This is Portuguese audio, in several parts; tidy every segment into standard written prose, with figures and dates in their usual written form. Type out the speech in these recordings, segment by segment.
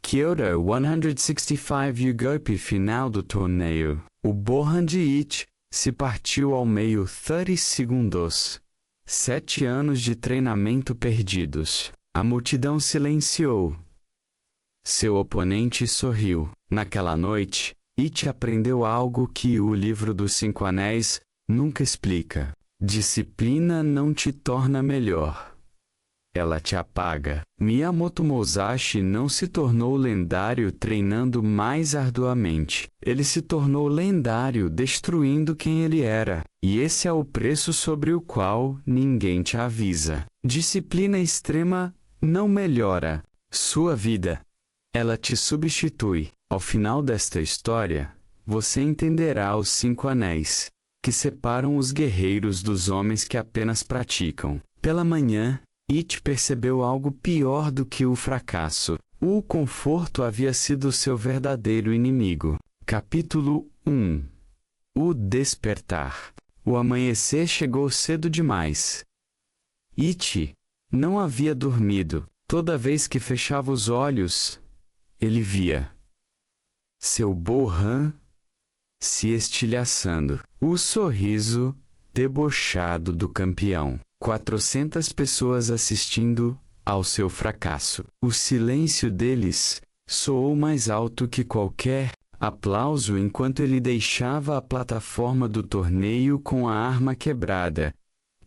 Kyoto 165 golpe final do torneio. O Bohan de It se partiu ao meio 30 segundos. 7 anos de treinamento perdidos. A multidão silenciou. Seu oponente sorriu. Naquela noite, It aprendeu algo que o livro dos 5 Anéis nunca explica. Disciplina não te torna melhor. Ela te apaga. Miyamoto Musashi não se tornou lendário treinando mais arduamente. Ele se tornou lendário destruindo quem ele era. E esse é o preço sobre o qual ninguém te avisa. Disciplina extrema não melhora sua vida. Ela te substitui. Ao final desta história, você entenderá os 5 anéis, que separam os guerreiros dos homens que apenas praticam. Pela manhã, It percebeu algo pior do que o fracasso. O conforto havia sido seu verdadeiro inimigo. Capítulo 1. O despertar. O amanhecer chegou cedo demais. It não havia dormido. Toda vez que fechava os olhos, ele via seu Bohan se estilhaçando. O sorriso debochado do campeão. 400 pessoas assistindo ao seu fracasso. O silêncio deles soou mais alto que qualquer aplauso enquanto ele deixava a plataforma do torneio com a arma quebrada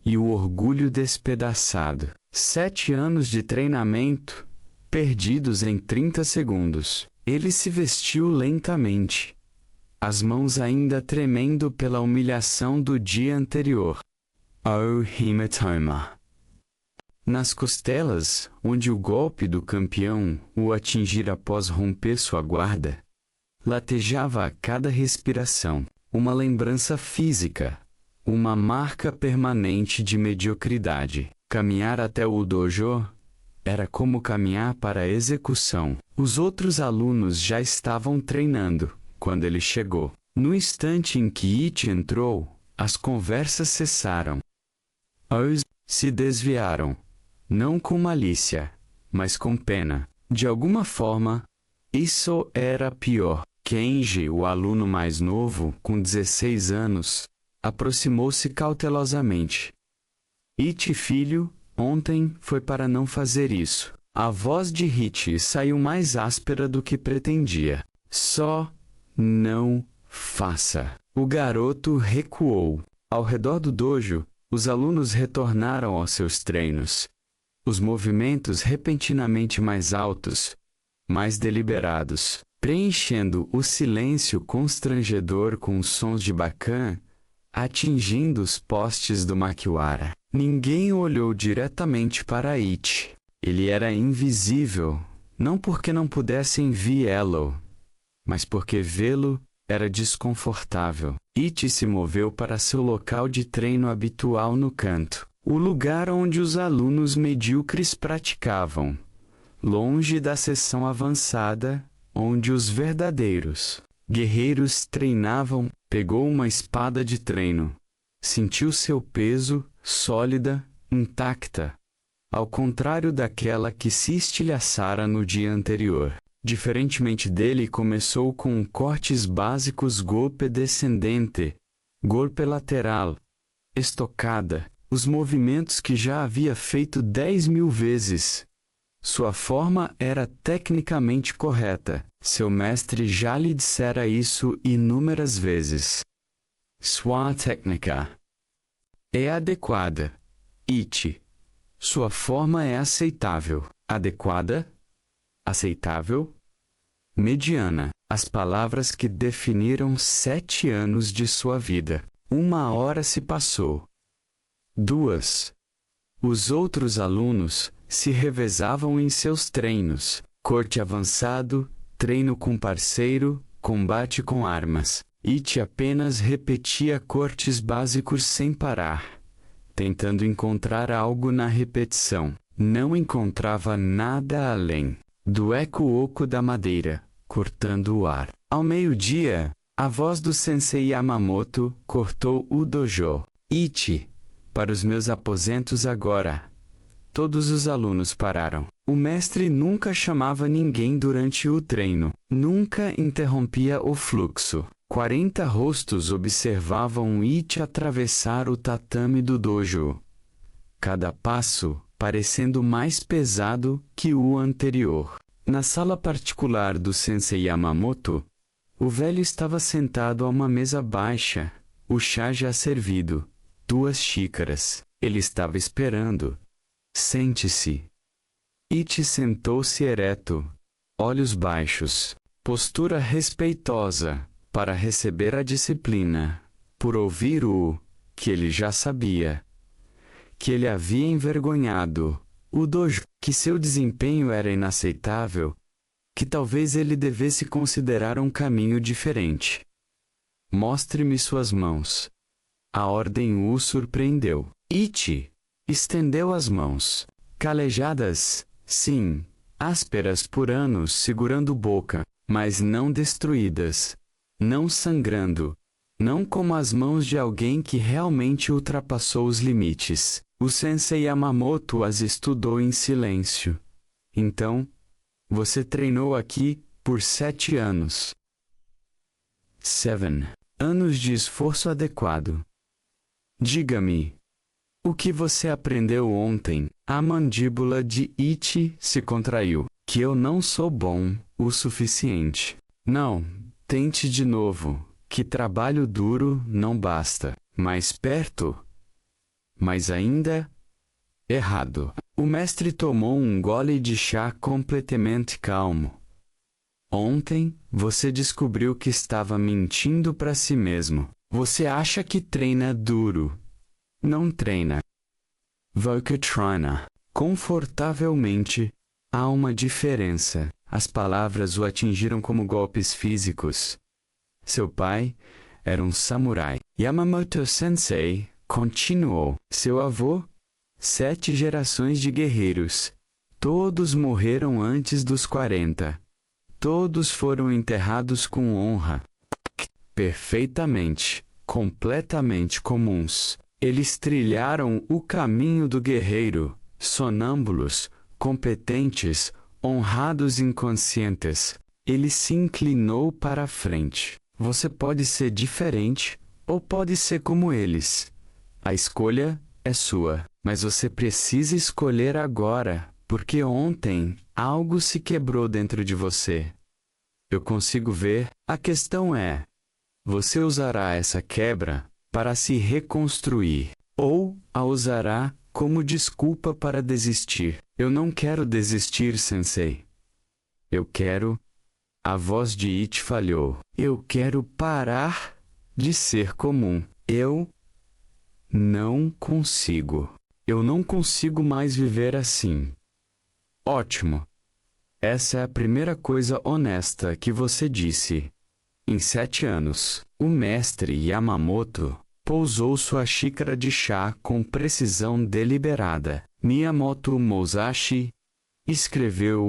e o orgulho despedaçado. 7 anos de treinamento perdidos em 30 segundos. Ele se vestiu lentamente, as mãos ainda tremendo pela humilhação do dia anterior. Oh, hematoma! Nas costelas, onde o golpe do campeão o atingira após romper sua guarda, latejava a cada respiração, uma lembrança física, uma marca permanente de mediocridade. Caminhar até o dojo era como caminhar para a execução. Os outros alunos já estavam treinando quando ele chegou. No instante em que It entrou, as conversas cessaram. Os se desviaram, não com malícia, mas com pena. De alguma forma, isso era pior. Kenji, o aluno mais novo, com 16 anos, aproximou-se cautelosamente. It, filho, ontem foi para não fazer isso. A voz de It saiu mais áspera do que pretendia. Só não faça. O garoto recuou. Ao redor do dojo, os alunos retornaram aos seus treinos. Os movimentos repentinamente mais altos, mais deliberados, preenchendo o silêncio constrangedor com sons de bacã, atingindo os postes do Makiwara. Ninguém olhou diretamente para It. Ele era invisível, não porque não pudessem vê-lo, mas porque vê-lo era desconfortável. It se moveu para seu local de treino habitual no canto, o lugar onde os alunos medíocres praticavam, longe da seção avançada, onde os verdadeiros guerreiros treinavam. Pegou uma espada de treino. Sentiu seu peso, sólida, intacta, ao contrário daquela que se estilhaçara no dia anterior. Diferentemente dele, começou com cortes básicos: golpe descendente, golpe lateral, estocada, os movimentos que já havia feito 10.000 vezes. Sua forma era tecnicamente correta. Seu mestre já lhe dissera isso inúmeras vezes. Sua técnica é adequada. It. Sua forma é aceitável. Adequada? Aceitável? Mediana. As palavras que definiram 7 anos de sua vida. 1 hora se passou. 2. Os outros alunos se revezavam em seus treinos. Corte avançado, treino com parceiro, combate com armas. It apenas repetia cortes básicos sem parar, tentando encontrar algo na repetição. Não encontrava nada além do eco-oco da madeira, cortando o ar. Ao meio-dia, a voz do sensei Yamamoto cortou o dojo. It, para os meus aposentos agora. Todos os alunos pararam. O mestre nunca chamava ninguém durante o treino. Nunca interrompia o fluxo. 40 rostos observavam Ichi atravessar o tatame do dojo. Cada passo parecendo mais pesado que o anterior. Na sala particular do Sensei Yamamoto, o velho estava sentado a uma mesa baixa, o chá já servido, 2 xícaras. Ele estava esperando. Sente-se. Ichi sentou-se ereto, olhos baixos, postura respeitosa, para receber a disciplina, por ouvir o que ele já sabia, que ele havia envergonhado, o dojo, que seu desempenho era inaceitável, que talvez ele devesse considerar um caminho diferente. Mostre-me suas mãos. A ordem o surpreendeu. Ichi estendeu as mãos. Calejadas, sim, ásperas por anos segurando boca, mas não destruídas, não sangrando, não como as mãos de alguém que realmente ultrapassou os limites. O Sensei Yamamoto as estudou em silêncio. Então, você treinou aqui por 7 anos. 7 anos de esforço adequado. Diga-me, o que você aprendeu ontem? A mandíbula de Ichi se contraiu. Que eu não sou bom o suficiente. Não, tente de novo. Que trabalho duro não basta. Mais perto. Mas ainda errado. O mestre tomou um gole de chá completamente calmo. Ontem, você descobriu que estava mentindo para si mesmo. Você acha que treina duro. Não treina. Você treina confortavelmente. Há uma diferença. As palavras o atingiram como golpes físicos. Seu pai era um samurai. Yamamoto Sensei continuou. Seu avô, 7 gerações de guerreiros. Todos morreram antes dos 40. Todos foram enterrados com honra. Perfeitamente, completamente comuns. Eles trilharam o caminho do guerreiro, sonâmbulos, competentes, honrados inconscientes. Ele se inclinou para a frente. Você pode ser diferente, ou pode ser como eles. A escolha é sua, mas você precisa escolher agora, porque ontem algo se quebrou dentro de você. Eu consigo ver. A questão é: você usará essa quebra para se reconstruir, ou a usará como desculpa para desistir. Eu não quero desistir, Sensei. Eu quero... A voz de Ichi falhou. Eu quero parar de ser comum. Eu não consigo. Eu não consigo mais viver assim. Ótimo. Essa é a primeira coisa honesta que você disse. Em 7 anos, o mestre Yamamoto pousou sua xícara de chá com precisão deliberada. Miyamoto Musashi escreveu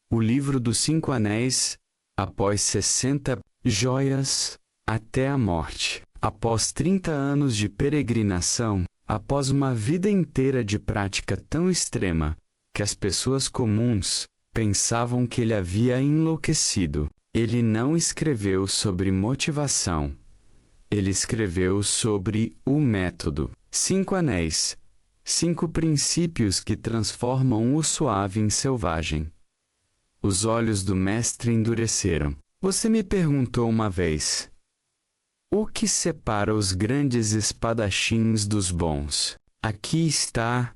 o livro dos 5 anéis após 60 joias até a morte. Após 30 anos de peregrinação, após uma vida inteira de prática tão extrema que as pessoas comuns pensavam que ele havia enlouquecido, ele não escreveu sobre motivação. Ele escreveu sobre o método. 5 anéis. 5 princípios que transformam o suave em selvagem. Os olhos do mestre endureceram. Você me perguntou uma vez: o que separa os grandes espadachins dos bons? Aqui está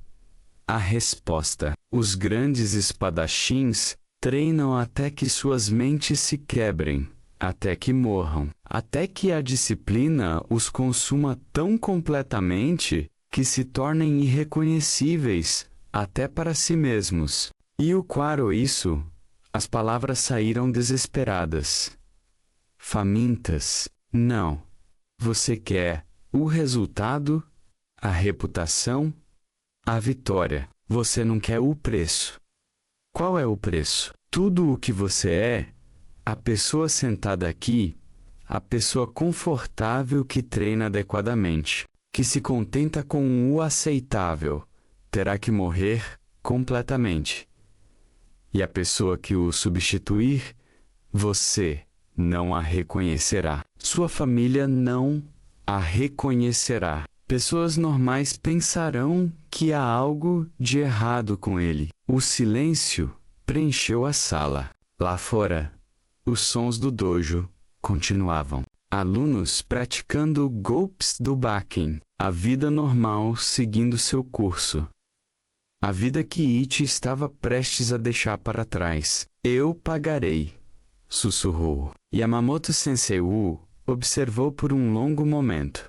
a resposta. Os grandes espadachins treinam até que suas mentes se quebrem, até que morram, até que a disciplina os consuma tão completamente que se tornem irreconhecíveis, até para si mesmos. E o quaro isso, as palavras saíram desesperadas. Famintas. Não. Você quer o resultado, a reputação, a vitória. Você não quer o preço. Qual é o preço? Tudo o que você é, a pessoa sentada aqui, a pessoa confortável que treina adequadamente, que se contenta com o aceitável, terá que morrer completamente. E a pessoa que o substituir, você não a reconhecerá. Sua família não a reconhecerá. Pessoas normais pensarão que há algo de errado com ele. O silêncio preencheu a sala. Lá fora, os sons do dojo continuavam. Alunos praticando golpes do Baken. A vida normal seguindo seu curso. A vida que Ichi estava prestes a deixar para trás. Eu pagarei, sussurrou. Yamamoto Sensei observou por um longo momento.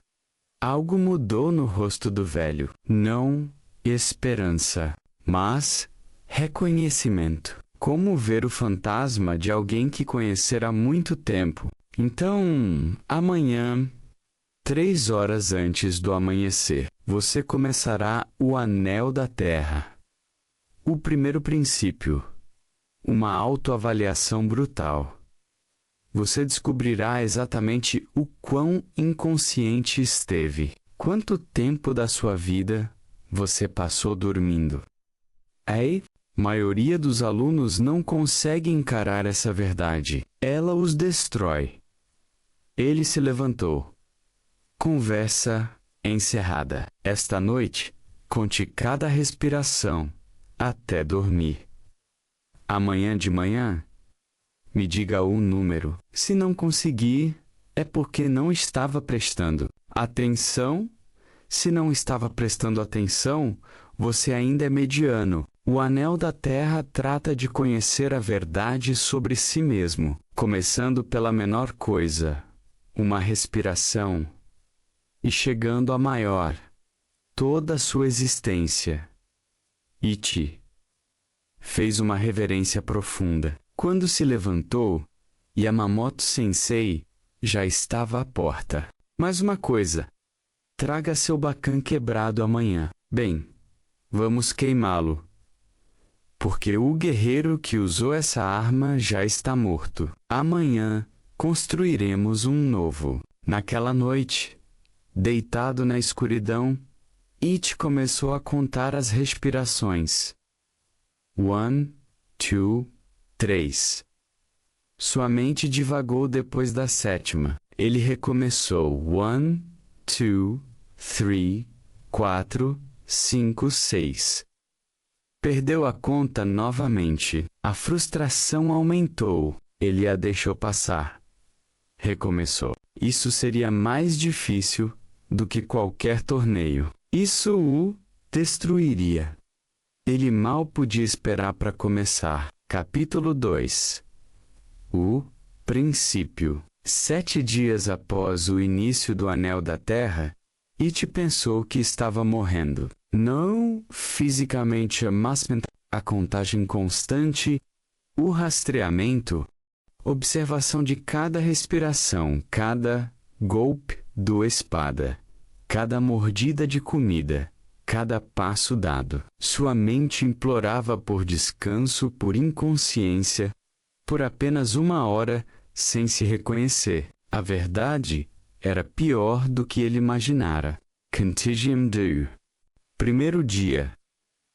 Algo mudou no rosto do velho. Não esperança, mas reconhecimento. Como ver o fantasma de alguém que conhecer há muito tempo. Então, amanhã, 3 horas antes do amanhecer, você começará o Anel da Terra. O primeiro princípio. Uma autoavaliação brutal. Você descobrirá exatamente o quão inconsciente esteve. Quanto tempo da sua vida você passou dormindo? A maioria dos alunos não consegue encarar essa verdade. Ela os destrói. Ele se levantou. Conversa encerrada. Esta noite, conte cada respiração até dormir. Amanhã de manhã, me diga o número. Se não conseguir, é porque não estava prestando atenção. Se não estava prestando atenção, você ainda é mediano. O Anel da Terra trata de conhecer a verdade sobre si mesmo, começando pela menor coisa, uma respiração, e chegando à maior, toda a sua existência. Ichi fez uma reverência profunda. Quando se levantou, Yamamoto Sensei já estava à porta. Mais uma coisa. Traga seu Bakan quebrado amanhã. Bem, vamos queimá-lo. Porque o guerreiro que usou essa arma já está morto. Amanhã construiremos um novo. Naquela noite, deitado na escuridão, Ichi começou a contar as respirações. 1, 2, 3. Sua mente divagou depois da 7ª. Ele recomeçou. 1, 2, 3, 4, 5, 6. Perdeu a conta novamente. A frustração aumentou. Ele a deixou passar. Recomeçou. Isso seria mais difícil do que qualquer torneio. Isso o destruiria. Ele mal podia esperar para começar. Capítulo 2. O princípio. 7 dias após o início do Anel da Terra, Ichi pensou que estava morrendo. Não fisicamente, mas a contagem constante, o rastreamento, observação de cada respiração, cada golpe do espada, cada mordida de comida, cada passo dado. Sua mente implorava por descanso, por inconsciência, por apenas 1 hora, sem se reconhecer. A verdade era pior do que ele imaginara. Contagium do. Primeiro dia.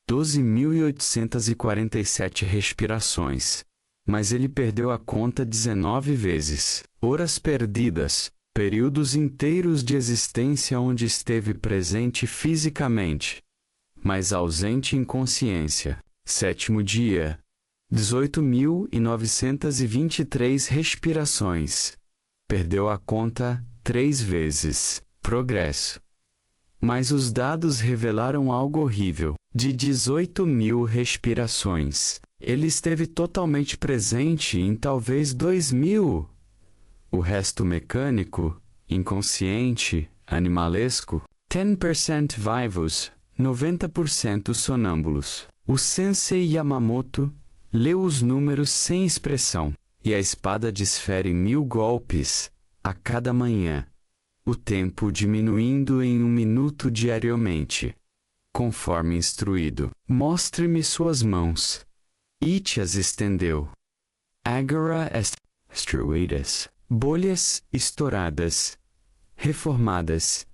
12.847 respirações. Mas ele perdeu a conta 19 vezes. Horas perdidas. Períodos inteiros de existência onde esteve presente fisicamente, mas ausente em consciência. 7º dia. 18.923 respirações. Perdeu a conta 3 vezes. Progresso. Mas os dados revelaram algo horrível. De 18.000 respirações, ele esteve totalmente presente em talvez 2.000. O resto mecânico, inconsciente, animalesco. 10% vivos, 90% sonâmbulos. O Sensei Yamamoto leu os números sem expressão, e a espada desfere 1000 golpes a cada manhã, o tempo diminuindo em 1 minuto diariamente, conforme instruído. Mostre-me suas mãos. Ichi as estendeu. Agora est destruídas. Bolhas estouradas, reformadas,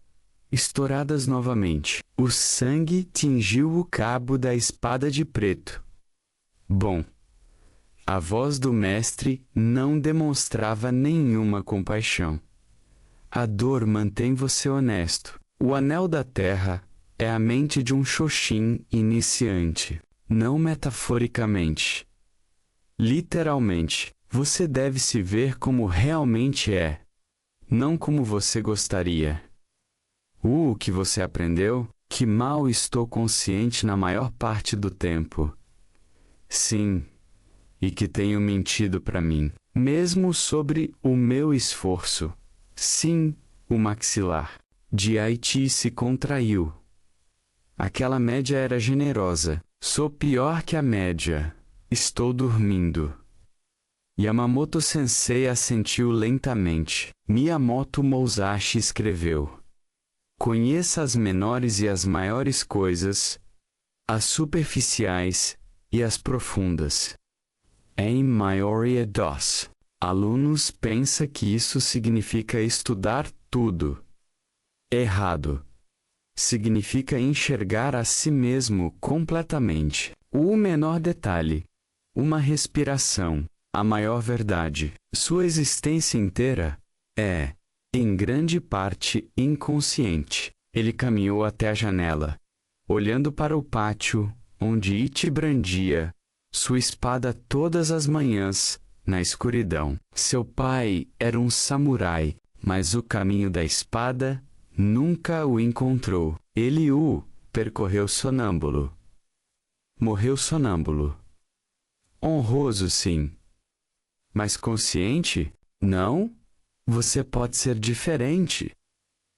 estouradas novamente. O sangue tingiu o cabo da espada de preto. Bom, a voz do mestre não demonstrava nenhuma compaixão. A dor mantém você honesto. O anel da terra é a mente de um Shoshin iniciante, não metaforicamente. Literalmente, você deve se ver como realmente é, não como você gostaria. O que você aprendeu? Que mal estou consciente na maior parte do tempo. Sim, e que tenho mentido para mim, mesmo sobre o meu esforço. Sim, o maxilar de Haiti se contraiu. Aquela média era generosa. Sou pior que a média. Estou dormindo. Yamamoto Sensei assentiu lentamente. Miyamoto Musashi escreveu: conheça as menores e as maiores coisas, as superficiais e as profundas. Em maioria dos alunos pensa que isso significa estudar tudo. Errado. Significa enxergar a si mesmo completamente. O menor detalhe, uma respiração, a maior verdade. Sua existência inteira é, em grande parte, inconsciente. Ele caminhou até a janela, olhando para o pátio, onde Ichi brandia sua espada todas as manhãs, na escuridão. Seu pai era um samurai, mas o caminho da espada nunca o encontrou. Ele o percorreu sonâmbulo. Morreu sonâmbulo. Honroso, sim. Mas consciente? Não? Você pode ser diferente.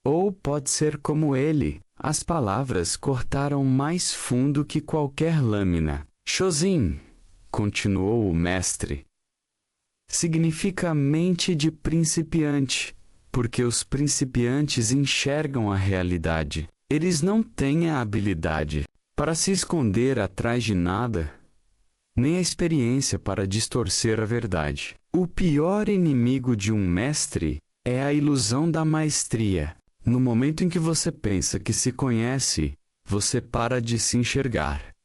Ou pode ser como ele. As palavras cortaram mais fundo que qualquer lâmina. Shozin, continuou o mestre, significa mente de principiante, porque os principiantes enxergam a realidade. Eles não têm a habilidade para se esconder atrás de nada, nem a experiência para distorcer a verdade. O pior inimigo de um mestre é a ilusão da maestria. No momento em que você pensa que se conhece, você para de se enxergar.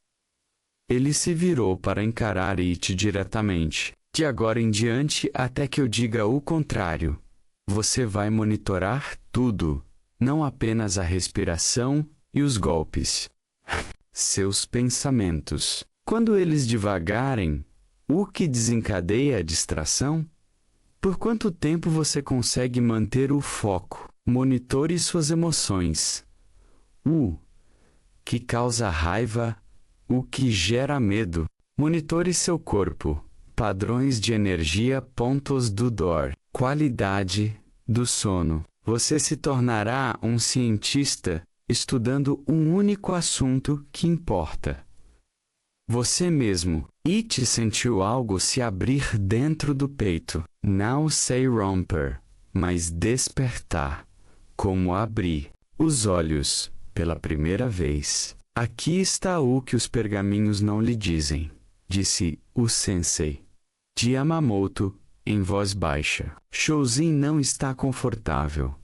Ele se virou para encarar Ichi diretamente. De agora em diante, até que eu diga o contrário, você vai monitorar tudo, não apenas a respiração e os golpes. Seus pensamentos. Quando eles divagarem, o que desencadeia a distração? Por quanto tempo você consegue manter o foco? Monitore suas emoções. O que causa raiva, o que gera medo. Monitore seu corpo. Padrões de energia, pontos do dor. Qualidade do sono. Você se tornará um cientista estudando um único assunto que importa. Você mesmo. Ichi sentiu algo se abrir dentro do peito. Não sei romper, mas despertar. Como abrir os olhos pela primeira vez. Aqui está o que os pergaminhos não lhe dizem, disse o sensei de Yamamoto, em voz baixa. Shozin não está confortável.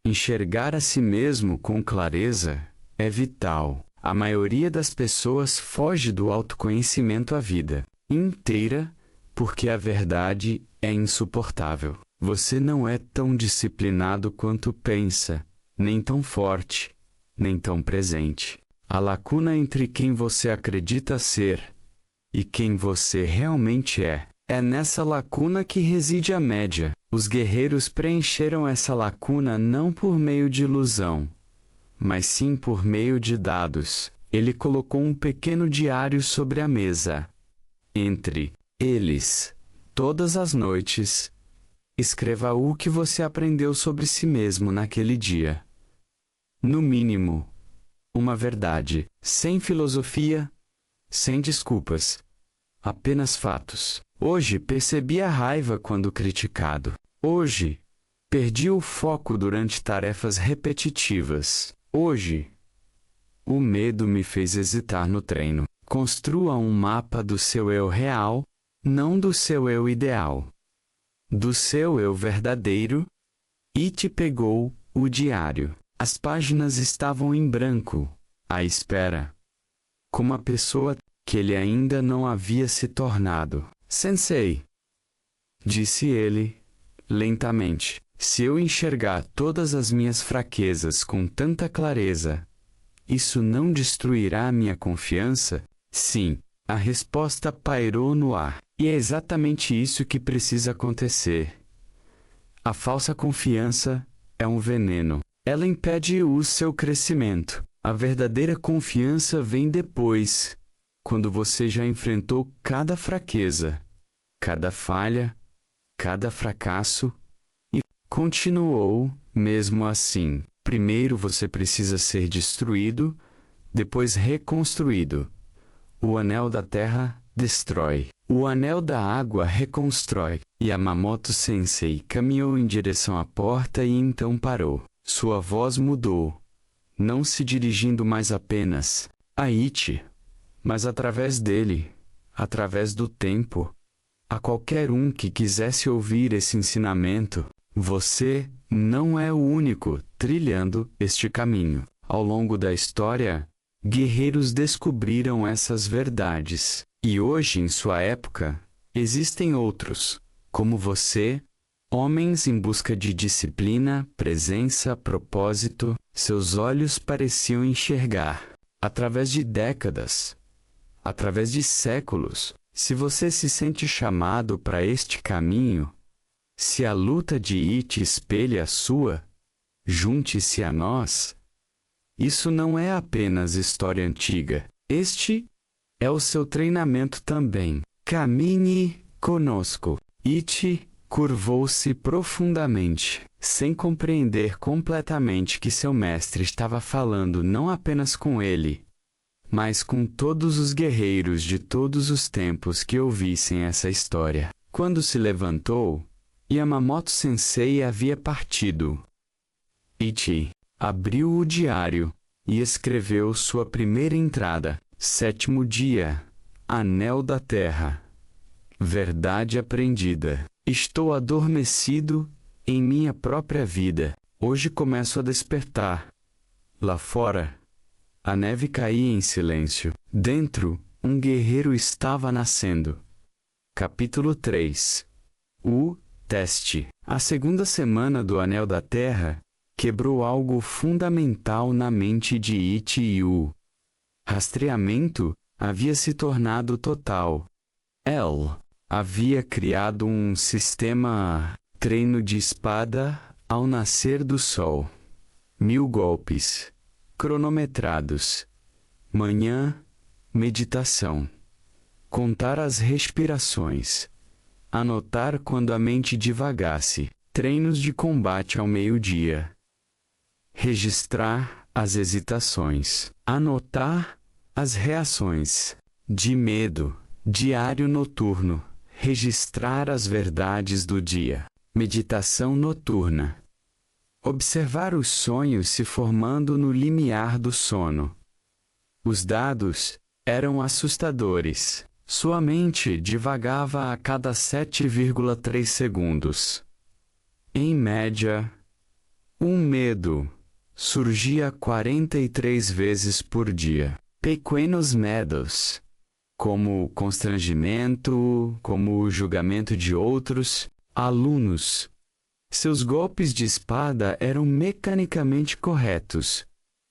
Enxergar a si mesmo com clareza é vital. A maioria das pessoas foge do autoconhecimento a vida inteira porque a verdade é insuportável. Você não é tão disciplinado quanto pensa, nem tão forte, nem tão presente. A lacuna entre quem você acredita ser e quem você realmente é nessa lacuna que reside a média. Os guerreiros preencheram essa lacuna não por meio de ilusão, mas sim por meio de dados. Ele colocou um pequeno diário sobre a mesa. Entre eles, todas as noites, escreva o que você aprendeu sobre si mesmo naquele dia. No mínimo, uma verdade, sem filosofia, sem desculpas, apenas fatos. Hoje percebi a raiva quando criticado. Hoje, perdi o foco durante tarefas repetitivas. Hoje, o medo me fez hesitar no treino. Construa um mapa do seu eu real, não do seu eu ideal. Do seu eu verdadeiro. Ichi pegou o diário. As páginas estavam em branco, à espera. Como a pessoa que ele ainda não havia se tornado. Sensei, disse ele, lentamente, se eu enxergar todas as minhas fraquezas com tanta clareza, isso não destruirá minha confiança? Sim, a resposta pairou no ar. E é exatamente isso que precisa acontecer. A falsa confiança é um veneno. Ela impede o seu crescimento. A verdadeira confiança vem depois, quando você já enfrentou cada fraqueza, cada falha, cada fracasso e continuou mesmo assim. Primeiro você precisa ser destruído, depois reconstruído. O anel da terra destrói. O anel da água reconstrói. Yamamoto Sensei caminhou em direção à porta e então parou. Sua voz mudou, não se dirigindo mais apenas a Ichi, mas através dele, através do tempo, a qualquer um que quisesse ouvir esse ensinamento. Você não é o único trilhando este caminho. Ao longo da história, guerreiros descobriram essas verdades. E hoje, em sua época, existem outros, como você, homens em busca de disciplina, presença, propósito. Seus olhos pareciam enxergar, através de décadas, através de séculos. Se você se sente chamado para este caminho, se a luta de Ichi espelha a sua, junte-se a nós. Isso não é apenas história antiga. Este é o seu treinamento também. Caminhe conosco. Ichi curvou-se profundamente, sem compreender completamente que seu mestre estava falando não apenas com ele, mas com todos os guerreiros de todos os tempos que ouvissem essa história. Quando se levantou, Yamamoto Sensei havia partido. Ichi abriu o diário e escreveu sua primeira entrada. 7º dia, Anel da Terra. Verdade aprendida. Estou adormecido em minha própria vida. Hoje começo a despertar. Lá fora, a neve caía em silêncio. Dentro, um guerreiro estava nascendo. Capítulo 3. O teste. A segunda semana do Anel da Terra quebrou algo fundamental na mente de Ichi e o rastreamento havia se tornado total. El havia criado um sistema treino de espada ao nascer do sol. 1000 golpes, cronometrados. Manhã, meditação. Contar as respirações. Anotar quando a mente divagasse. Treinos de combate ao meio-dia. Registrar as hesitações. Anotar as reações. De medo. Diário noturno. Registrar as verdades do dia. Meditação noturna. Observar os sonhos se formando no limiar do sono. Os dados eram assustadores. Sua mente divagava a cada 7,3 segundos. Em média, um medo surgia 43 vezes por dia. Pequenos medos, como o constrangimento, como o julgamento de outros alunos. Seus golpes de espada eram mecanicamente corretos,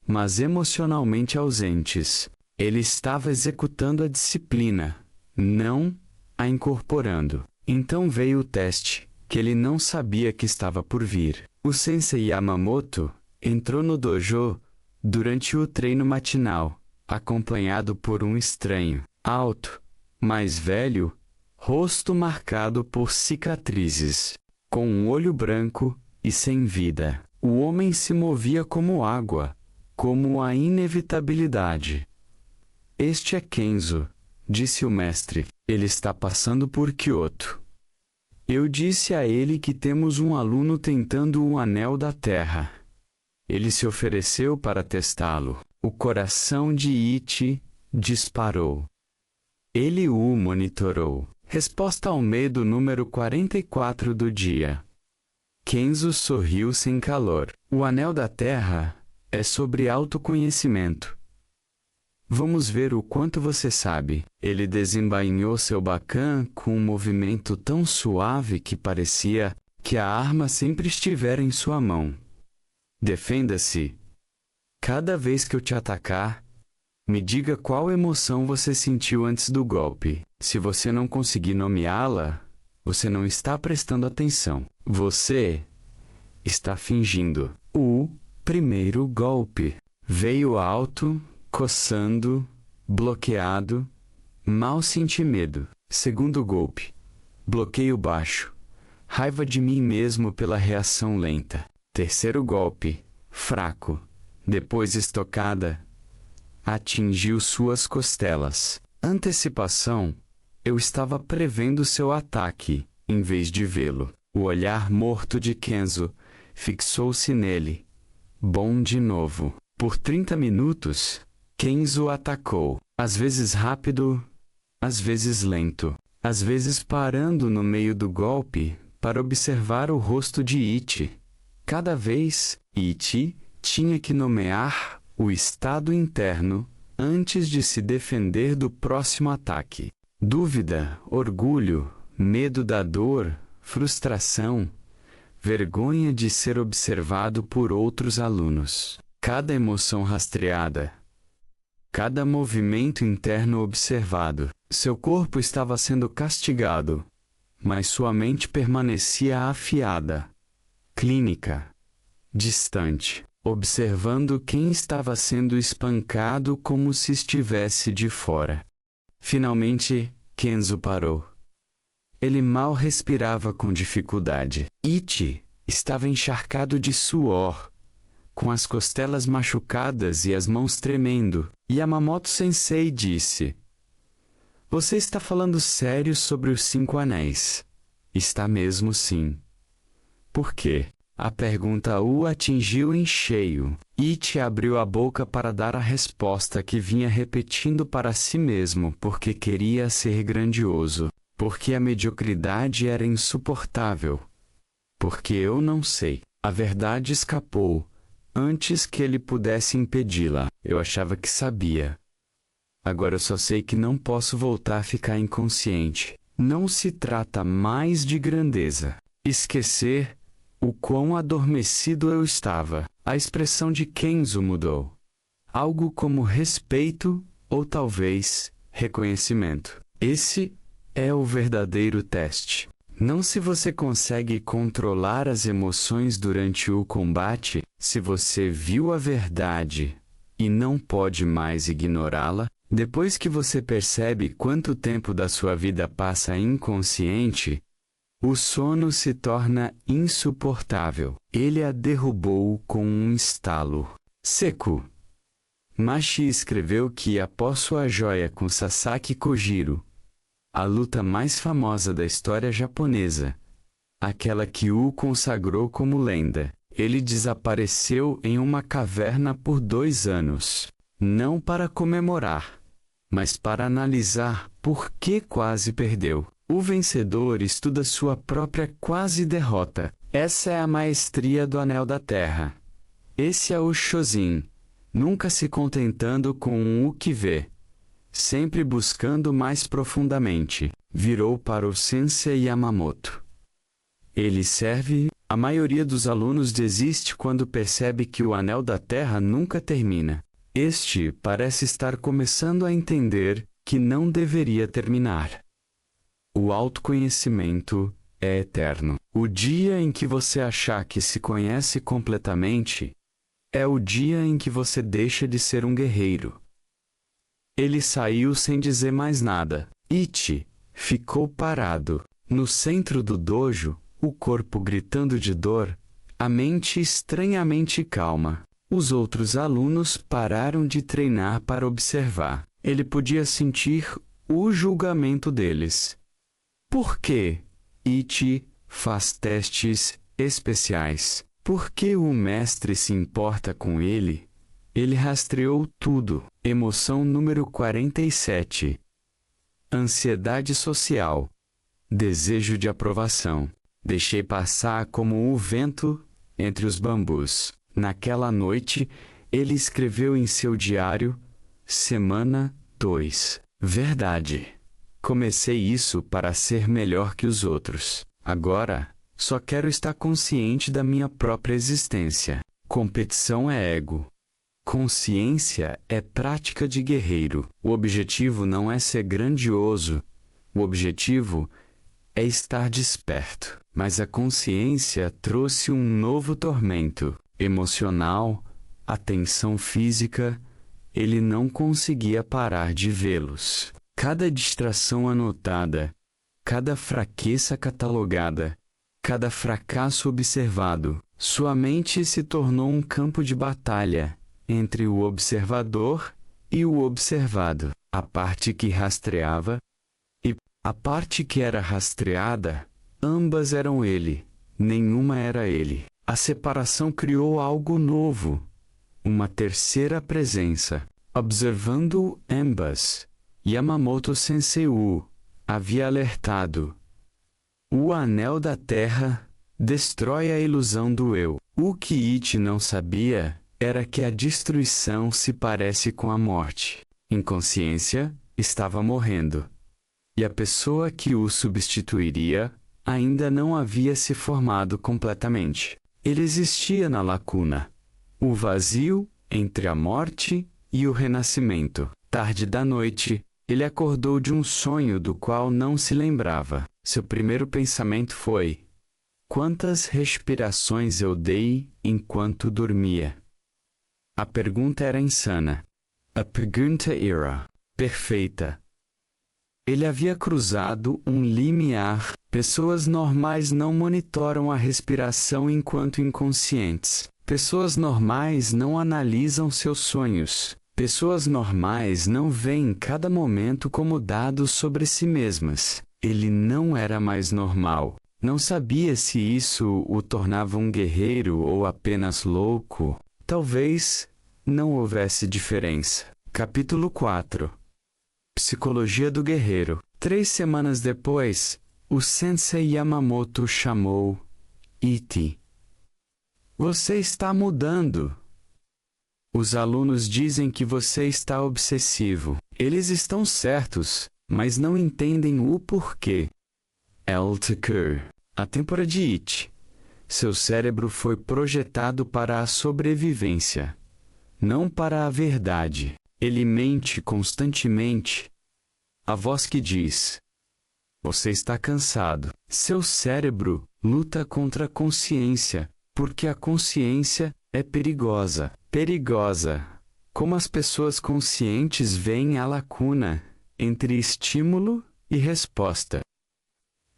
mas emocionalmente ausentes. Ele estava executando a disciplina, não a incorporando. Então veio o teste, que ele não sabia que estava por vir. O Sensei Yamamoto entrou no dojo durante o treino matinal, acompanhado por um estranho, alto, mais velho, rosto marcado por cicatrizes, com um olho branco e sem vida. O homem se movia como água, como a inevitabilidade. Este é Kenzo, disse o mestre. Ele está passando por Kyoto. Eu disse a ele que temos um aluno tentando o Anel da Terra. Ele se ofereceu para testá-lo. O coração de Ichi disparou. Ele o monitorou. Resposta ao medo número 44 do dia. Kenzo sorriu sem calor. O Anel da Terra é sobre autoconhecimento. Vamos ver o quanto você sabe. Ele desembainhou seu bacã com um movimento tão suave que parecia que a arma sempre estivera em sua mão. Defenda-se. Cada vez que eu te atacar, me diga qual emoção você sentiu antes do golpe. Se você não conseguir nomeá-la, você não está prestando atenção. Você está fingindo. O primeiro golpe veio alto, coçando, bloqueado. Mal senti medo. Segundo golpe, bloqueio baixo. Raiva de mim mesmo pela reação lenta. Terceiro golpe, fraco. Depois estocada, atingiu suas costelas. Antecipação. Eu estava prevendo seu ataque, em vez de vê-lo. O olhar morto de Kenzo fixou-se nele. Bom de novo. Por 30 minutos, Kenzo atacou. Às vezes rápido, às vezes lento. Às vezes parando no meio do golpe para observar o rosto de Ichi. Cada vez, Ichi tinha que nomear o estado interno antes de se defender do próximo ataque. Dúvida, orgulho, medo da dor, frustração, vergonha de ser observado por outros alunos. Cada emoção rastreada, cada movimento interno observado. Seu corpo estava sendo castigado, mas sua mente permanecia afiada, clínica, distante, observando quem estava sendo espancado como se estivesse de fora. Finalmente, Kenzo parou. Ele mal respirava com dificuldade. Ichi estava encharcado de suor, com as costelas machucadas e as mãos tremendo. Yamamoto-sensei disse: "Você está falando sério sobre os 5 anéis?" "Está mesmo, sim." "Por quê?" A pergunta o atingiu em cheio. Ichi abriu a boca para dar a resposta que vinha repetindo para si mesmo porque queria ser grandioso. Porque a mediocridade era insuportável. Porque eu não sei. A verdade escapou, antes que ele pudesse impedi-la. Eu achava que sabia. Agora eu só sei que não posso voltar a ficar inconsciente. Não se trata mais de grandeza. Esquecer o quão adormecido eu estava. A expressão de Kenzo mudou. Algo como respeito, ou talvez reconhecimento. Esse é o verdadeiro teste. Não se você consegue controlar as emoções durante o combate, se você viu a verdade e não pode mais ignorá-la, depois que você percebe quanto tempo da sua vida passa inconsciente, o sono se torna insuportável. Ele a derrubou com um estalo seco. Machi escreveu que após sua joia com Sasaki Kojiro, a luta mais famosa da história japonesa, aquela que o consagrou como lenda, ele desapareceu em uma caverna por 2 anos, não para comemorar, mas para analisar por que quase perdeu. O vencedor estuda sua própria quase derrota. Essa é a maestria do Anel da Terra. Esse é o Shozin, nunca se contentando com o que vê, sempre buscando mais profundamente. Virou para o Sensei Yamamoto. Ele serve. A maioria dos alunos desiste quando percebe que o Anel da Terra nunca termina. Este parece estar começando a entender que não deveria terminar. O autoconhecimento é eterno. O dia em que você achar que se conhece completamente, é o dia em que você deixa de ser um guerreiro. Ele saiu sem dizer mais nada. Ichi ficou parado, no centro do dojo, o corpo gritando de dor, a mente estranhamente calma. Os outros alunos pararam de treinar para observar. Ele podia sentir o julgamento deles. Por que Ichi faz testes especiais? Por que o mestre se importa com ele? Ele rastreou tudo. Emoção número 47. Ansiedade social. Desejo de aprovação. Deixei passar como o vento entre os bambus. Naquela noite, ele escreveu em seu diário, Semana 2. Verdade. Comecei isso para ser melhor que os outros. Agora, só quero estar consciente da minha própria existência. Competição é ego. Consciência é prática de guerreiro. O objetivo não é ser grandioso. O objetivo é estar desperto. Mas a consciência trouxe um novo tormento emocional, a tensão física. Ele não conseguia parar de vê-los. Cada distração anotada, cada fraqueza catalogada, cada fracasso observado, sua mente se tornou um campo de batalha entre o observador e o observado. A parte que rastreava e a parte que era rastreada, ambas eram ele, nenhuma era ele. A separação criou algo novo, uma terceira presença. Observando ambas, Yamamoto Sensei havia alertado. O anel da terra destrói a ilusão do eu. O que Ichi não sabia era que a destruição se parece com a morte. Inconsciência estava morrendo. E a pessoa que o substituiria ainda não havia se formado completamente. Ele existia na lacuna. O vazio entre a morte e o renascimento. Tarde da noite, ele acordou de um sonho do qual não se lembrava. Seu primeiro pensamento foi: quantas respirações eu dei enquanto dormia? A pergunta era insana. A pergunta era perfeita. Ele havia cruzado um limiar. Pessoas normais não monitoram a respiração enquanto inconscientes. Pessoas normais não analisam seus sonhos. Pessoas normais não veem cada momento como dados sobre si mesmas. Ele não era mais normal. Não sabia se isso o tornava um guerreiro ou apenas louco. Talvez não houvesse diferença. Capítulo 4. Psicologia do guerreiro. 3 semanas depois, o Sensei Yamamoto chamou Ichi. Você está mudando. Os alunos dizem que você está obsessivo. Eles estão certos, mas não entendem o porquê. L.T.K. A têmpora de Ichi. Seu cérebro foi projetado para a sobrevivência, não para a verdade. Ele mente constantemente. A voz que diz: você está cansado. Seu cérebro luta contra a consciência, porque a consciência é perigosa. Perigosa. Como as pessoas conscientes veem a lacuna entre estímulo e resposta.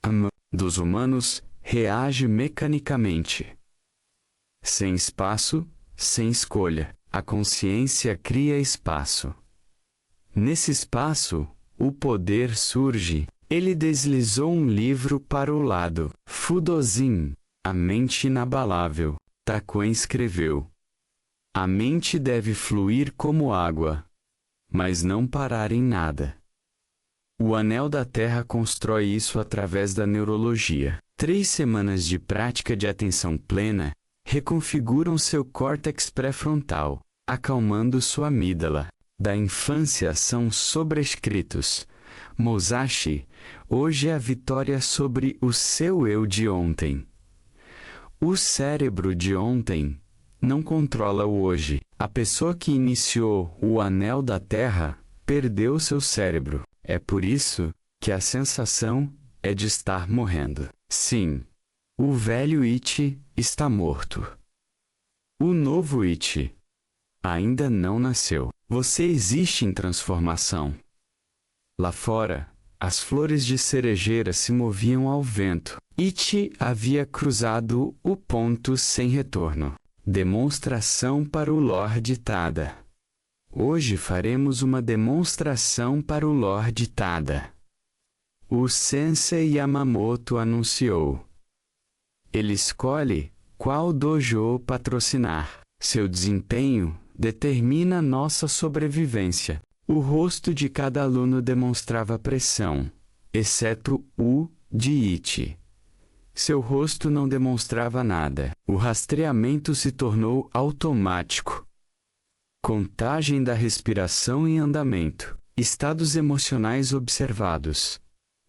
A mente dos humanos reage mecanicamente. Sem espaço, sem escolha. A consciência cria espaço. Nesse espaço, o poder surge. Ele deslizou um livro para o lado. Fudozin, a mente inabalável. Takuen escreveu: a mente deve fluir como água, mas não parar em nada. O Anel da Terra constrói isso através da neurologia. 3 semanas de prática de atenção plena reconfiguram seu córtex pré-frontal, acalmando sua amígdala. Da infância são sobrescritos. Musashi, hoje é a vitória sobre o seu eu de ontem. O cérebro de ontem não controla o hoje. A pessoa que iniciou o Anel da Terra perdeu seu cérebro. É por isso que a sensação é de estar morrendo. Sim, o velho Ichi está morto. O novo Ichi ainda não nasceu. Você existe em transformação. Lá fora, as flores de cerejeira se moviam ao vento. Ichi havia cruzado o ponto sem retorno. Demonstração para o Lorde Tada. Hoje faremos uma demonstração para o Lorde Tada. O Sensei Yamamoto anunciou. Ele escolhe qual dojo patrocinar. Seu desempenho determina nossa sobrevivência. O rosto de cada aluno demonstrava pressão, exceto o de Ichi. Seu rosto não demonstrava nada. O rastreamento se tornou automático. Contagem da respiração em andamento. Estados emocionais observados.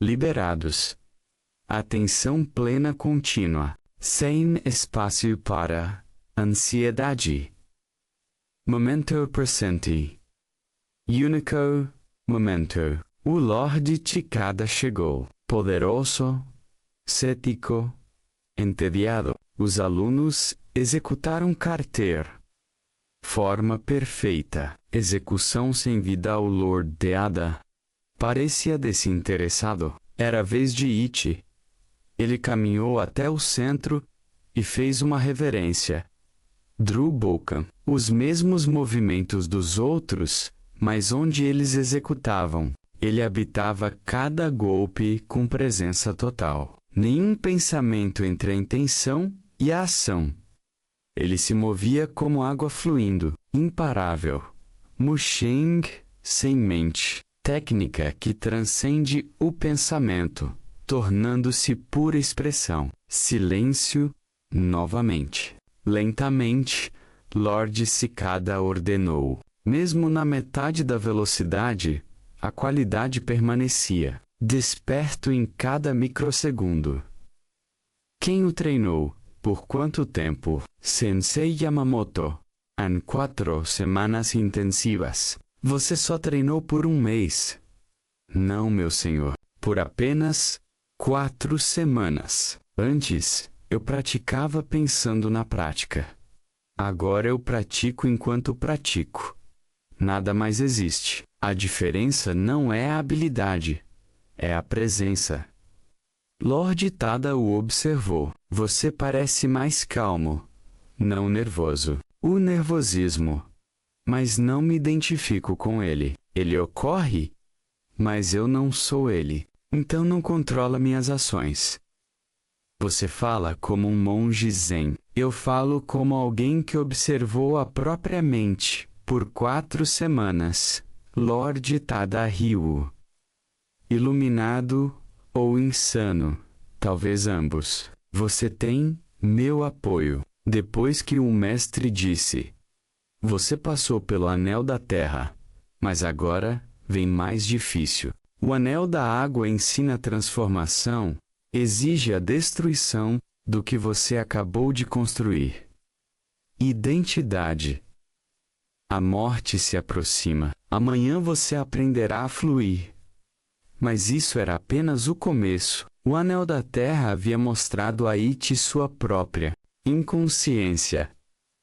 Liberados. Atenção plena contínua. Sem espaço para ansiedade. Momento presente. Único momento. O Lorde Ticada chegou. Poderoso, cético, entediado. Os alunos executaram carter. Forma perfeita. Execução sem vida ao Lord Teada. Parecia desinteressado. Era a vez de It. Ele caminhou até o centro e fez uma reverência. Drew Bocan. Os mesmos movimentos dos outros, mas onde eles executavam. Ele habitava cada golpe com presença total. Nenhum pensamento entre a intenção e a ação. Ele se movia como água fluindo, imparável. Musheng, sem mente. Técnica que transcende o pensamento, tornando-se pura expressão. Silêncio, novamente. Lentamente, Lord Cicada ordenou. Mesmo na metade da velocidade, a qualidade permanecia. Desperto em cada microsegundo. Quem o treinou? Por quanto tempo? Sensei Yamamoto. Em 4 semanas intensivas. Você só treinou por 1 mês. Não, meu senhor. Por apenas 4 semanas. Antes, eu praticava pensando na prática. Agora eu pratico enquanto pratico. Nada mais existe. A diferença não é a habilidade, é a presença. Lord Tada o observou. Você parece mais calmo, não nervoso. O nervosismo. Mas não me identifico com ele. Ele ocorre, mas eu não sou ele. Então não controla minhas ações. Você fala como um monge zen. Eu falo como alguém que observou a própria mente por 4 semanas. Lord Tada riu. Iluminado ou insano, talvez ambos. Você tem meu apoio. Depois que o mestre disse: você passou pelo anel da terra, mas agora vem mais difícil. O anel da água ensina a transformação, exige a destruição do que você acabou de construir. Identidade. A morte se aproxima. Amanhã você aprenderá a fluir. Mas isso era apenas o começo. O anel da terra havia mostrado a It sua própria inconsciência.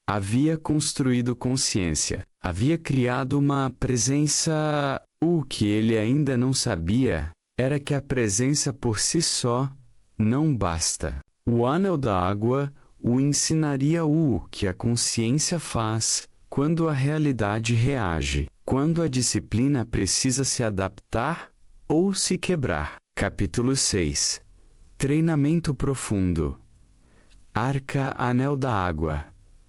Havia construído consciência. Havia criado uma presença. O que ele ainda não sabia era que a presença por si só não basta. O anel da água o ensinaria o que a consciência faz quando a realidade reage, quando a disciplina precisa se adaptar ou se quebrar. Capítulo 6. Treinamento profundo. Arca Anel da Água.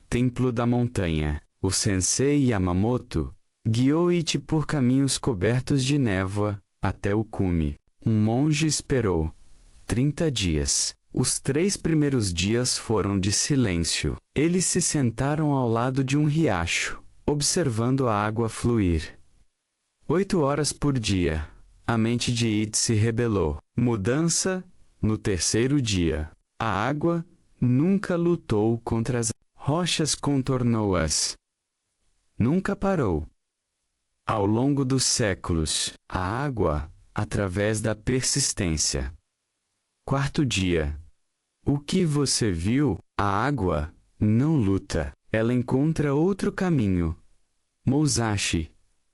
Templo da Montanha. O sensei Yamamoto guiou It por caminhos cobertos de névoa até o cume. Um monge esperou 30 dias. Os 3 primeiros dias foram de silêncio. Eles se sentaram ao lado de um riacho, observando a água fluir. 8 horas por dia. A mente de It se rebelou. Mudança no 3º dia. A água nunca lutou contra as rochas, contornou-as. Nunca parou. Ao longo dos séculos, a água, através da persistência. 4º dia. O que você viu? A água não luta. Ela encontra outro caminho. Musashi.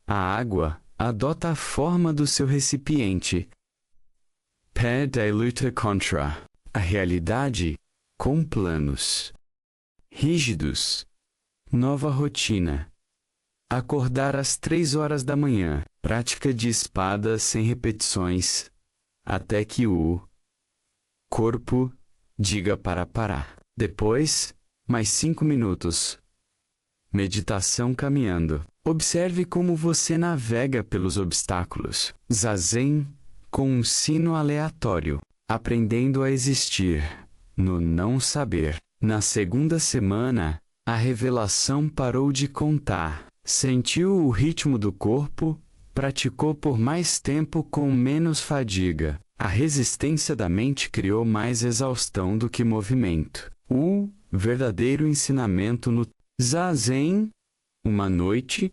A água adota a forma do seu recipiente. Pé da luta contra a realidade, com planos rígidos. Nova rotina. Acordar às 3 horas da manhã. Prática de espada sem repetições, até que o corpo diga para parar. Depois, mais 5 minutos. Meditação caminhando. Observe como você navega pelos obstáculos. Zazen, com um sino aleatório. Aprendendo a existir. no não saber. Na segunda semana, a revelação parou de contar. Sentiu o ritmo do corpo, praticou por mais tempo com menos fadiga. A resistência da mente criou mais exaustão do que movimento. O verdadeiro ensinamento no Zazen. Uma noite,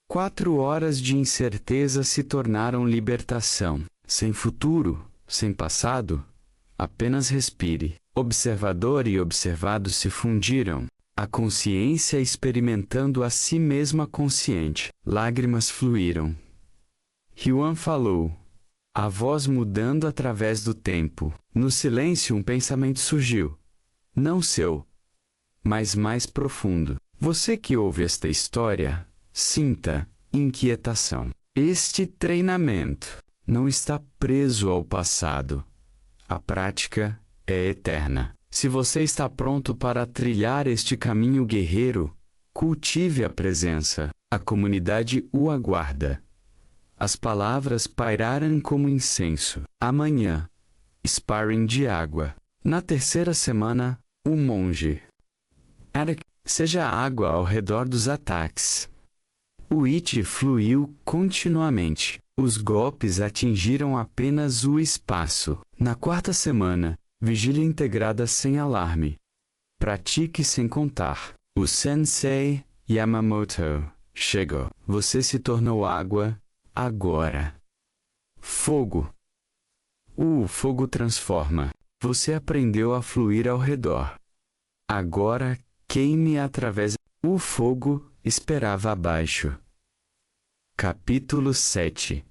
4 horas de incerteza se tornaram libertação. Sem futuro, sem passado, apenas respire. Observador e observado se fundiram. A consciência experimentando a si mesma consciente. Lágrimas fluíram. Yuan falou. A voz mudando através do tempo. No silêncio um pensamento surgiu. Não seu, mas mais profundo. Você que ouve esta história, sinta inquietação. Este treinamento não está preso ao passado. A prática é eterna. Se você está pronto para trilhar este caminho guerreiro, cultive a presença. A comunidade o aguarda. As palavras pairaram como incenso. Amanhã, sparring de água. Na terceira semana, o monge. Seja água ao redor dos ataques. O Ichi fluiu continuamente. Os golpes atingiram apenas o espaço. Na quarta semana, vigília integrada sem alarme. Pratique sem contar. O Sensei Yamamoto chegou. Você se tornou água, agora. Fogo. O fogo transforma. Você aprendeu a fluir ao redor. Agora, queime através. O fogo esperava abaixo. Capítulo 7.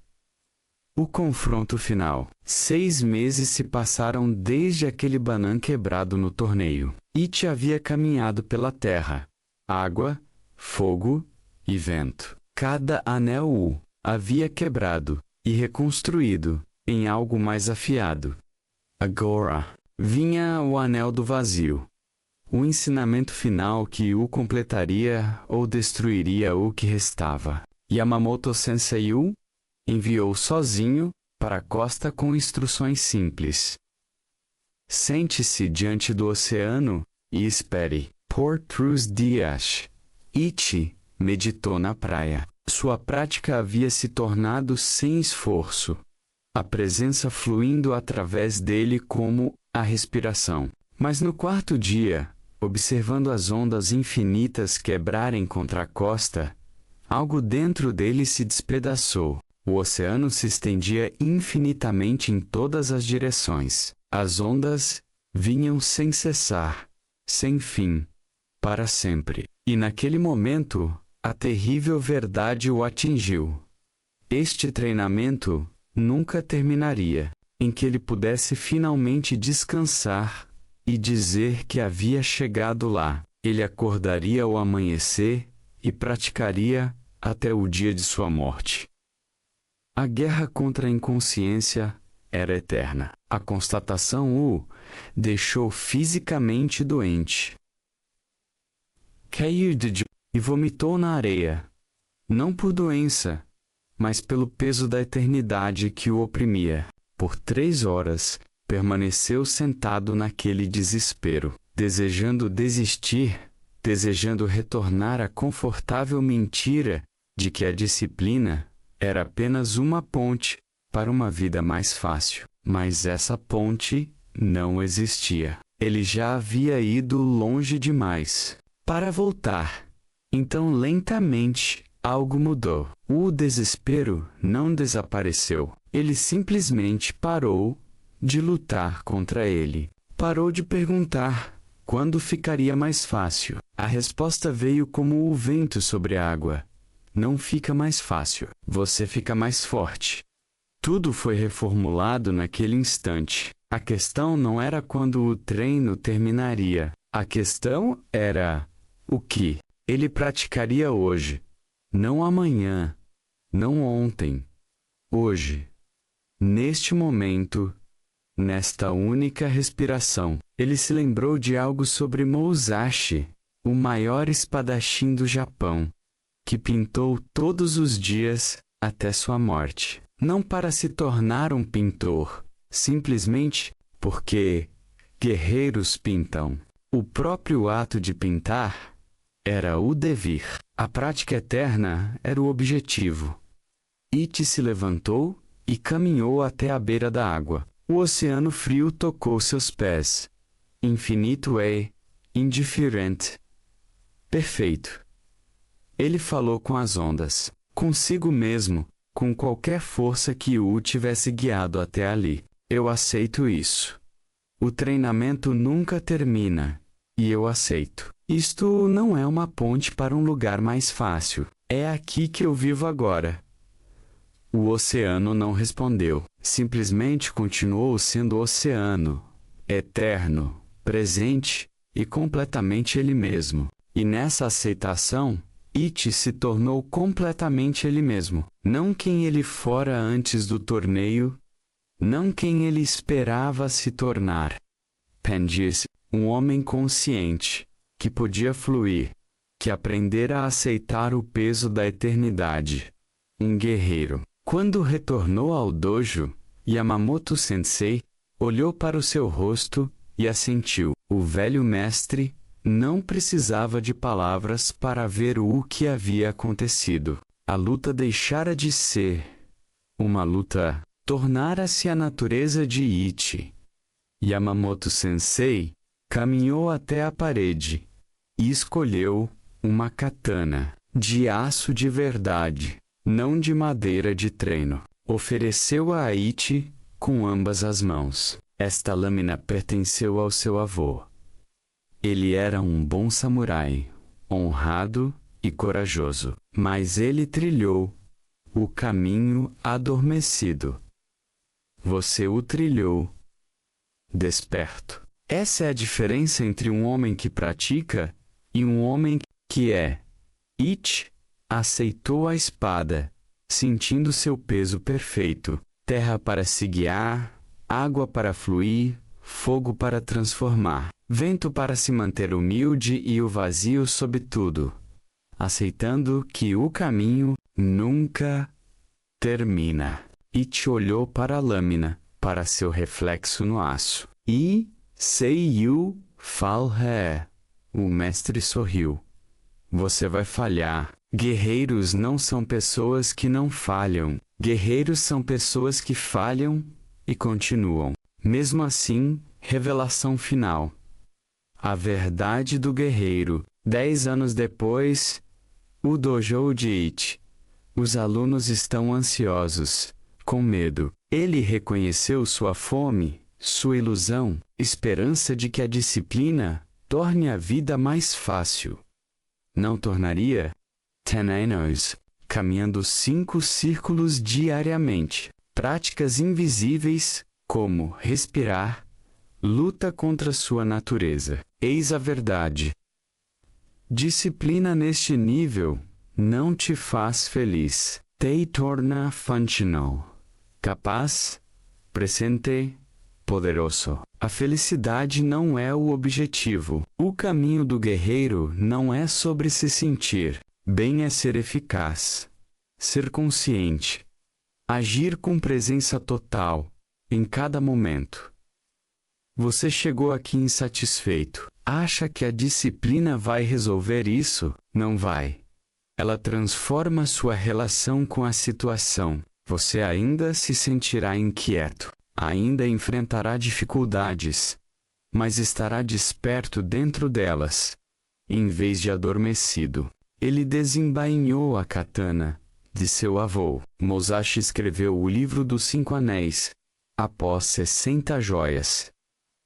O confronto final. 6 meses se passaram desde aquele banã quebrado no torneio. Ichi havia caminhado pela terra, água, fogo e vento. Cada anel o havia quebrado e reconstruído em algo mais afiado. Agora, vinha o anel do vazio. O ensinamento final que o completaria ou destruiria o que restava. Yamamoto Sensei o enviou sozinho para a costa com instruções simples. Sente-se diante do oceano e espere. Por 3 dias. Ichi meditou na praia. Sua prática havia se tornado sem esforço. A presença fluindo através dele como a respiração. Mas no 4º dia, observando as ondas infinitas quebrarem contra a costa, algo dentro dele se despedaçou. O oceano se estendia infinitamente em todas as direções. As ondas vinham sem cessar, sem fim, para sempre. E naquele momento, a terrível verdade o atingiu. Este treinamento nunca terminaria, em que ele pudesse finalmente descansar e dizer que havia chegado lá. Ele acordaria ao amanhecer e praticaria até o dia de sua morte. A guerra contra a inconsciência era eterna. A constatação o deixou fisicamente doente. Caiu e vomitou na areia, não por doença, mas pelo peso da eternidade que o oprimia. Por 3 horas, permaneceu sentado naquele desespero, desejando desistir, desejando retornar à confortável mentira de que a disciplina era apenas uma ponte para uma vida mais fácil. Mas essa ponte não existia. Ele já havia ido longe demais para voltar. Então, lentamente, algo mudou. O desespero não desapareceu. Ele simplesmente parou de lutar contra ele. Parou de perguntar quando ficaria mais fácil. A resposta veio como o vento sobre a água. Não fica mais fácil. Você fica mais forte. Tudo foi reformulado naquele instante. A questão não era quando o treino terminaria. A questão era o que ele praticaria hoje. Não amanhã, não ontem. Hoje. Neste momento, nesta única respiração. Ele se lembrou de algo sobre Musashi, o maior espadachim do Japão, que pintou todos os dias até sua morte. Não para se tornar um pintor, simplesmente porque guerreiros pintam. O próprio ato de pintar era o devir. A prática eterna era o objetivo. It se levantou e caminhou até a beira da água. O oceano frio tocou seus pés. Infinito é indiferente. Perfeito. Ele falou com as ondas, consigo mesmo, com qualquer força que o tivesse guiado até ali. Eu aceito isso. O treinamento nunca termina, e eu aceito. Isto não é uma ponte para um lugar mais fácil. É aqui que eu vivo agora. O oceano não respondeu. Simplesmente continuou sendo oceano, eterno, presente e completamente ele mesmo. E nessa aceitação, It se tornou completamente ele mesmo. Não quem ele fora antes do torneio, não quem ele esperava se tornar. Penn disse, um homem consciente, que podia fluir, que aprendera a aceitar o peso da eternidade. Um guerreiro. Quando retornou ao dojo, Yamamoto Sensei olhou para o seu rosto e assentiu. O velho mestre não precisava de palavras para ver o que havia acontecido. A luta deixara de ser uma luta, tornara-se a natureza de It. Yamamoto Sensei caminhou até a parede e escolheu uma katana de aço de verdade, não de madeira de treino. Ofereceu-a a It com ambas as mãos. Esta lâmina pertenceu ao seu avô. Ele era um bom samurai, honrado e corajoso, mas ele trilhou o caminho adormecido. Você o trilhou desperto. Essa é a diferença entre um homem que pratica e um homem que é. It aceitou a espada, sentindo seu peso perfeito. Terra para se guiar, água para fluir, fogo para transformar, vento para se manter humilde e o vazio sob tudo, aceitando que o caminho nunca termina. It olhou para a lâmina, para seu reflexo no aço. E Seiyu Falhe. O mestre sorriu. Você vai falhar. Guerreiros não são pessoas que não falham. Guerreiros são pessoas que falham e continuam. Mesmo assim, revelação final. A verdade do guerreiro. 10 anos depois, o dojo de It. Os alunos estão ansiosos, com medo. Ele reconheceu sua fome, sua ilusão, esperança de que a disciplina torne a vida mais fácil. Não tornaria? 10 anos, caminhando 5 círculos diariamente. Práticas invisíveis, como respirar, luta contra sua natureza. Eis a verdade. Disciplina neste nível não te faz feliz. Te torna functional, capaz, presente, poderoso. A felicidade não é o objetivo. O caminho do guerreiro não é sobre se sentir bem, é ser eficaz, ser consciente, agir com presença total, em cada momento. Você chegou aqui insatisfeito. Acha que a disciplina vai resolver isso? Não vai. Ela transforma sua relação com a situação. Você ainda se sentirá inquieto, ainda enfrentará dificuldades, mas estará desperto dentro delas, em vez de adormecido. Ele desembainhou a katana de seu avô. Musashi escreveu o livro dos 5 anéis, após 60 joias.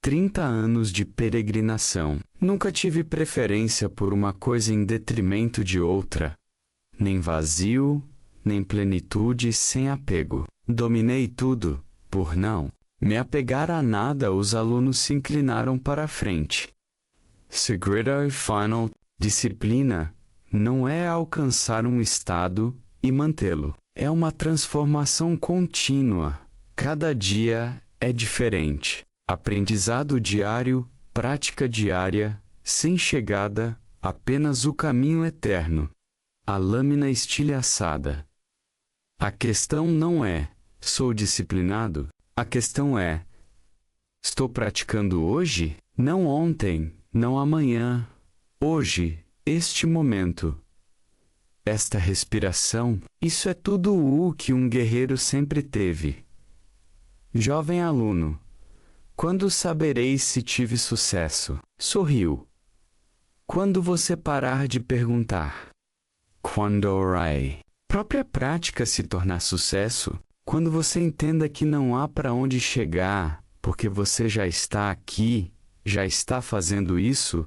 30 anos de peregrinação. Nunca tive preferência por uma coisa em detrimento de outra. Nem vazio, nem plenitude sem apego. Dominei tudo, por não me apegar a nada. Os alunos se inclinaram para a frente. Segredo final. Disciplina não é alcançar um estado e mantê-lo. É uma transformação contínua. Cada dia é diferente. Aprendizado diário, prática diária, sem chegada, apenas o caminho eterno. A lâmina estilhaçada. A questão não é, sou disciplinado? A questão é, Estou praticando hoje, não ontem, não amanhã. Hoje, este momento. Esta respiração, isso é tudo o que um guerreiro sempre teve. Jovem aluno, quando sabereis se tive sucesso? Sorriu. Quando você parar de perguntar. Quando orai. Própria prática se tornar sucesso, quando você entenda que não há para onde chegar, porque você já está aqui, já está fazendo isso,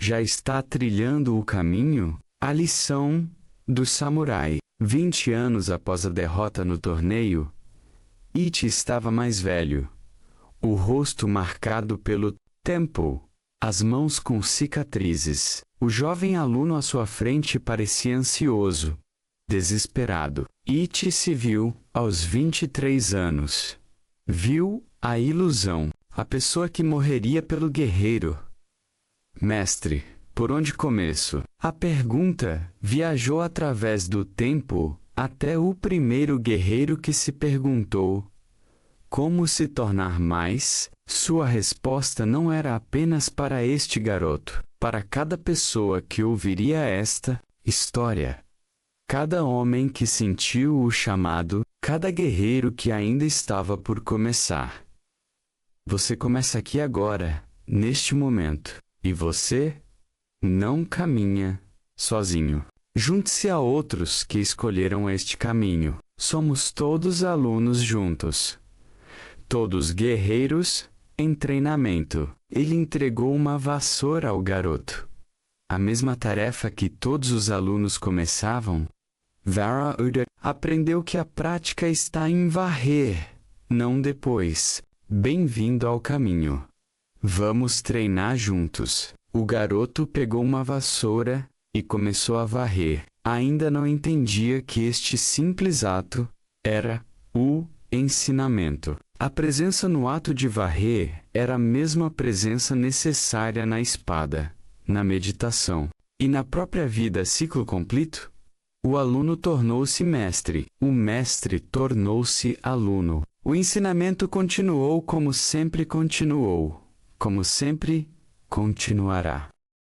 já está trilhando o caminho. A lição do samurai. 20 anos após a derrota no torneio, Ichi estava mais velho, o rosto marcado pelo tempo, as mãos com cicatrizes. O jovem aluno à sua frente parecia ansioso, desesperado. Ichi se viu, aos 23 anos. Viu a ilusão, a pessoa que morreria pelo guerreiro. Mestre, por onde começo? A pergunta viajou através do tempo até o primeiro guerreiro que se perguntou como se tornar mais. Sua resposta não era apenas para este garoto, para cada pessoa que ouviria esta história. Cada homem que sentiu o chamado, cada guerreiro que ainda estava por começar. Você começa aqui agora, neste momento, e você não caminha sozinho. Junte-se a outros que escolheram este caminho. Somos todos alunos juntos. Todos guerreiros em treinamento. Ele entregou uma vassoura ao garoto. A mesma tarefa que todos os alunos começavam. Vara Uda aprendeu que a prática está em varrer, não depois. Bem-vindo ao caminho. Vamos treinar juntos. O garoto pegou uma vassoura e começou a varrer. Ainda não entendia que este simples ato era o ensinamento. A presença no ato de varrer era a mesma presença necessária na espada, na meditação e na própria vida ciclo completo. O aluno tornou-se mestre, o mestre tornou-se aluno. O ensinamento continuou como sempre continuou, como sempre continuará.